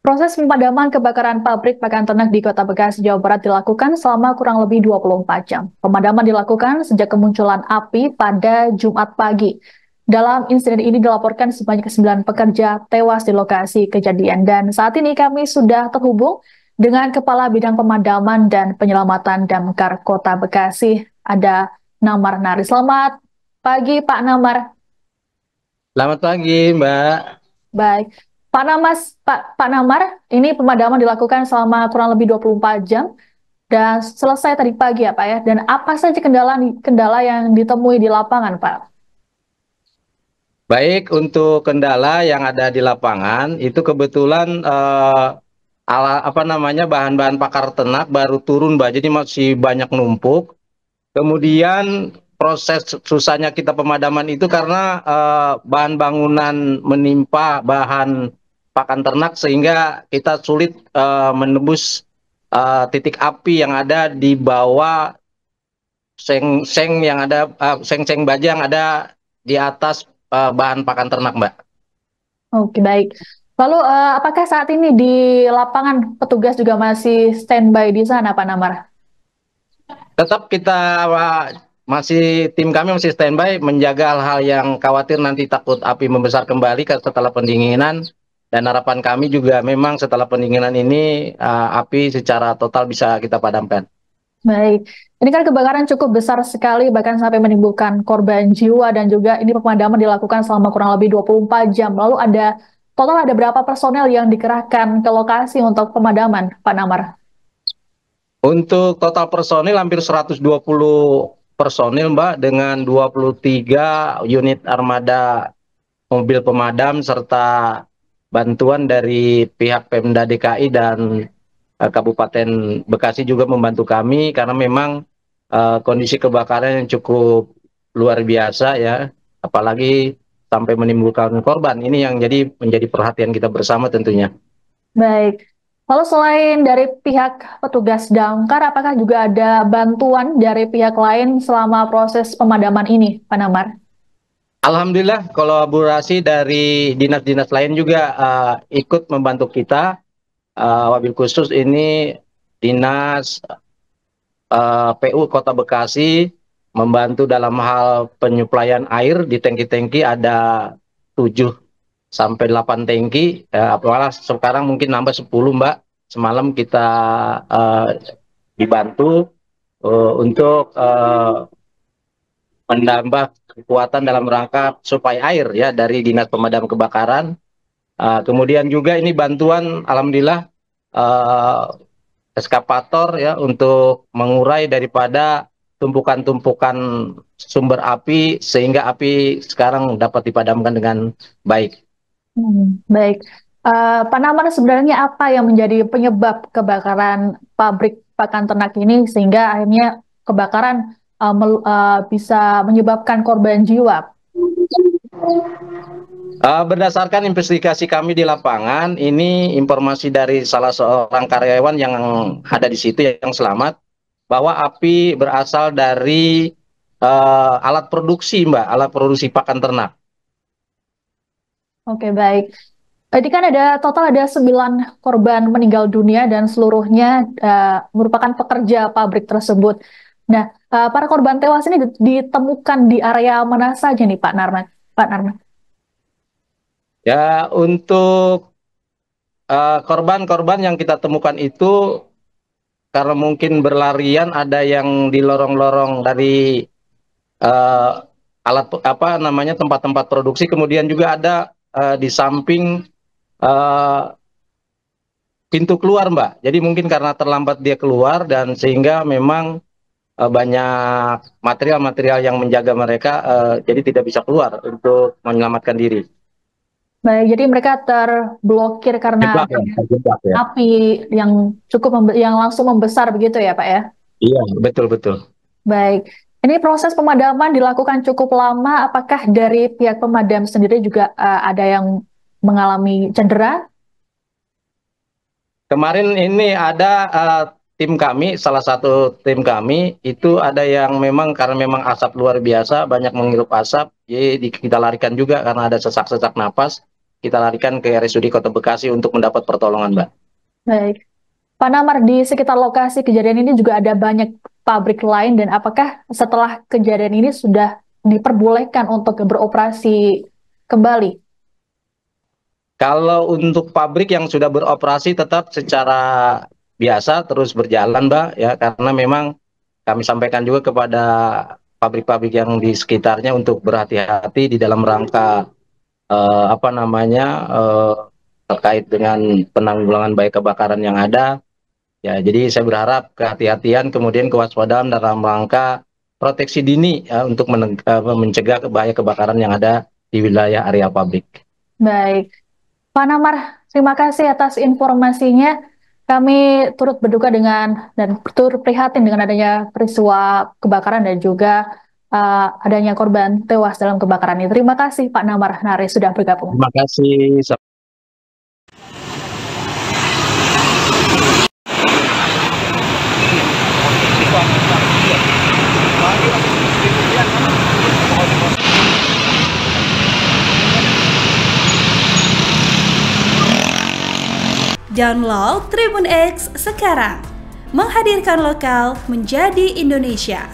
Proses pemadaman kebakaran pabrik pakan ternak di Kota Bekasi, Jawa Barat dilakukan selama kurang lebih 24 jam. Pemadaman dilakukan sejak kemunculan api pada Jumat pagi. Dalam insiden ini dilaporkan sebanyak 9 pekerja tewas di lokasi kejadian. Dan saat ini kami sudah terhubung dengan Kepala Bidang Pemadaman dan Penyelamatan Damkar Kota Bekasi, ada Namar Nari. Selamat pagi, Pak Namar. Selamat pagi, Mbak. Baik. Pak Namar, ini pemadaman dilakukan selama kurang lebih 24 jam dan selesai tadi pagi ya Pak ya. Dan apa saja kendala yang ditemui di lapangan Pak? Baik, untuk kendala yang ada di lapangan itu kebetulan bahan-bahan pakar ternak baru turun, Mbak. Jadi masih banyak numpuk. Kemudian proses susahnya kita pemadaman itu karena bahan bangunan menimpa bahan pakan ternak sehingga kita sulit menembus titik api yang ada di bawah seng-seng yang ada seng-seng baja yang ada di atas bahan pakan ternak, Mbak. Oke, baik. Lalu apakah saat ini di lapangan petugas juga masih standby di sana Pak Namar? Tetap kita tim kami masih standby menjaga hal-hal yang khawatir nanti takut api membesar kembali setelah pendinginan, dan harapan kami juga memang setelah pendinginan ini api secara total bisa kita padamkan. Baik, ini kan kebakaran cukup besar sekali, bahkan sampai menimbulkan korban jiwa dan juga ini pemadaman dilakukan selama kurang lebih 24 jam. Lalu total ada berapa personel yang dikerahkan ke lokasi untuk pemadaman, Pak Namar? Untuk total personil hampir 120 personil, Mbak, dengan 23 unit armada mobil pemadam serta bantuan dari pihak Pemda DKI dan Kabupaten Bekasi juga membantu kami karena memang kondisi kebakaran yang cukup luar biasa ya, apalagi sampai menimbulkan korban. Ini yang menjadi perhatian kita bersama tentunya. Baik. Lalu selain dari pihak petugas damkar, apakah juga ada bantuan dari pihak lain selama proses pemadaman ini, Pak Namar? Alhamdulillah kolaborasi dari dinas-dinas lain juga ikut membantu kita. Wabil khusus ini Dinas PU Kota Bekasi membantu dalam hal penyuplaian air di tangki-tangki ada 7 sampai 8 tangki. Apalah sekarang mungkin nambah 10, Mbak. Semalam kita dibantu untuk menambah kekuatan dalam rangka supaya air ya dari Dinas Pemadam Kebakaran. Kemudian juga ini bantuan alhamdulillah eskapator ya untuk mengurai daripada tumpukan-tumpukan sumber api sehingga api sekarang dapat dipadamkan dengan baik. Baik. Pak Namar, sebenarnya apa yang menjadi penyebab kebakaran pabrik pakan ternak ini sehingga akhirnya kebakaran bisa menyebabkan korban jiwa? Berdasarkan investigasi kami di lapangan, ini informasi dari salah seorang karyawan yang ada di situ yang selamat, bahwa api berasal dari alat produksi, Mbak, alat produksi pakan ternak. Oke, baik. Tadi kan total ada 9 korban meninggal dunia dan seluruhnya merupakan pekerja pabrik tersebut. Nah, para korban tewas ini ditemukan di area mana saja nih Pak Narman? Pak Narman. Ya, untuk korban-korban yang kita temukan itu karena mungkin berlarian, ada yang di lorong-lorong dari uh, tempat-tempat produksi, kemudian juga ada di samping uh, pintu keluar, Mbak. Jadi mungkin karena terlambat dia keluar dan sehingga memang banyak material-material yang menjaga mereka, jadi tidak bisa keluar untuk menyelamatkan diri. Baik, jadi mereka terblokir karena Jebak ya, terjebak ya. api yang yang langsung membesar begitu ya Pak ya? Iya, betul-betul. Baik, ini proses pemadaman dilakukan cukup lama. Apakah dari pihak pemadam sendiri juga ada yang mengalami cedera? Kemarin ini ada tim kami, salah satu tim kami itu ada yang memang karena memang asap luar biasa, banyak menghirup asap, jadi kita larikan juga karena ada sesak-sesak napas. kita larikan ke RSUD Kota Bekasi untuk mendapat pertolongan, Mbak. Baik. Pak Namar, di sekitar lokasi kejadian ini juga ada banyak pabrik lain, dan apakah setelah kejadian ini sudah diperbolehkan untuk beroperasi kembali? Kalau untuk pabrik yang sudah beroperasi tetap secara biasa terus berjalan, Mbak, ya, karena memang kami sampaikan juga kepada pabrik-pabrik yang di sekitarnya untuk berhati-hati di dalam rangka terkait dengan penanggulangan bahaya kebakaran yang ada. Ya, jadi saya berharap kehati-hatian kemudian kewaspadaan dalam rangka proteksi dini ya, untuk mencegah bahaya kebakaran yang ada di wilayah area pabrik. Baik, Pak Namar, terima kasih atas informasinya. Kami turut berduka dan turut prihatin dengan adanya peristiwa kebakaran dan juga adanya korban tewas dalam kebakaran ini. Terima kasih Pak Namar Nari sudah bergabung. Terima kasih. Download Tribun X sekarang, menghadirkan lokal menjadi Indonesia.